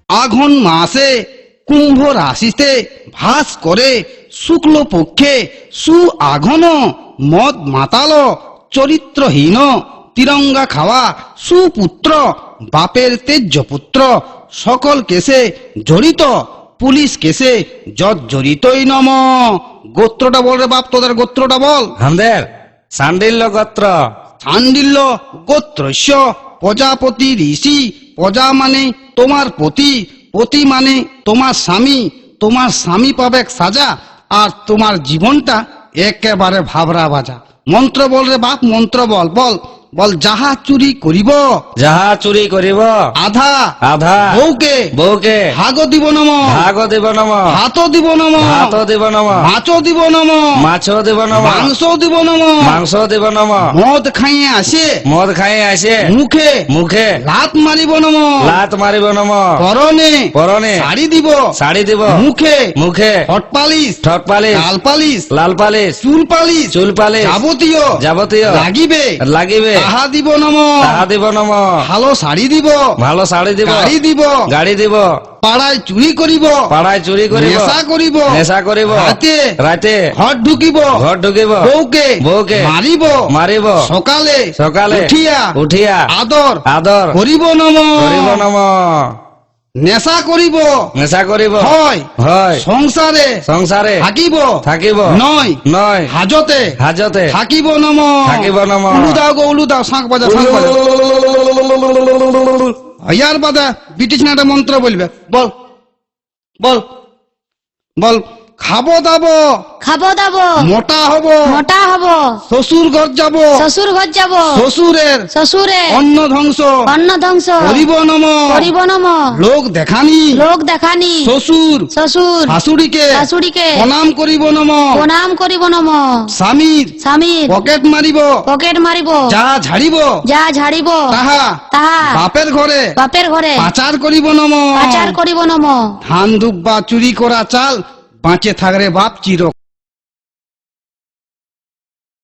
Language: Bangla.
আঘন মাসে কুম্ভ রাশিতে ভাস করে শুক্ল পক্ষে সুআঘন মদ মাতাল চরিত্রহীন তিরঙ্গা খাওয়া সুপুত্র বাপের তেজ্য পুত্র সকল কেসে জড়িত পুলিশ কেসে জর্জরিতই নম। গোত্রটা বল রে বাপ, তোদের গোত্রটা বল। আমাদের সান্ডিল্য গোত্র। সান্ডিল্য গোত্রস্য প্রজাপতি ঋষি। প্রজা মানে তোমার পতি, পতি মানে তোমার স্বামী, তোমার স্বামী পাবে সাজা, আর তোমার জীবনটা একেবারে ভাবরা বাজা। মন্ত্র বল রে বাপ, মন্ত্র বল বল বল। যাহা চুরি করিব যাহা চুরি করিব আধা আধা বউকে বউকে ভাগ দিব নম, ভাগ দিব নম, হাত দিব নম, ভাত দিব নম, মাছ দিব নম, মাছ দিব নম, মাংস দিব নম। মাংস দিব নম। মদ খাইয়ে আসে মদ খাই আসে মুখে মুখে লাত মারিব নম, লাত মারিব নম। পরনে পরনে শাড়ি দিব, শাড়ি দিব মুখে মুখে হট পালিশ, ঠট পালিশ, লাল পালিশ, লাল পালিশ, চুল পালিশ, চুল পালিশ, যাবতীয় যাবতীয় লাগিবে লাগিবে তাহা দিব নম। তাহা দিব নম। ভালো শাড়ি দিব, ভালো শাড়ি দিব, গাড়ি দিব, গাড়ি দিব, পাড়ায় চুরি করিব, পাড়ায় চুরি করিব, নেশা করিব, নেশা করিব, রাতে রাতে ঘর ঢুকিব, ঘর ঢুকিব, বউকে বউকে মারিব, মারিব, সকালে সকালে উঠিয়া উঠিয়া আদর আদর করিব নম। করিব নম। নেশা করিব নেশা করিব হয় হয় সংসারে সংসারে থাকিব থাকিব নয় নয় হাজতে হাজতে থাকিব নম। থাকিব নম। উলু দাও গো উলু দাও, শাঁখ বাজা শাঁখ বাজা। ইয়ার বাদা ব্রিটিশ না একটা মন্ত্র বলবে, বল বল বল। খাবো দাবো খাবো দাবো মোটা হব, মোটা হব, শ্বশুর ঘর যাব, শ্বশুর ঘর যাব, শ্বশুরের শ্বশুরে অন্ন ধ্বংস অন্ন ধ্বংস করিব নম। করিব নম। লোক দেখানি লোক দেখানি শ্বশুর শ্বশুর শাশুড়িকে শাশুড়িকে প্রণাম করিব নম। প্রণাম করিব নম। স্বামীর স্বামীর পকেট মারিব, পকেট মারিব, যা ঝাড়িব যা ঝাড়িব তাহা তাহা বাপের ঘরে বাপের ঘরে পাচার করিব নম। পাচার করিব নম। ধান দুব্বা চুরি করা চাল বাঁচে থাকরে বাপ চির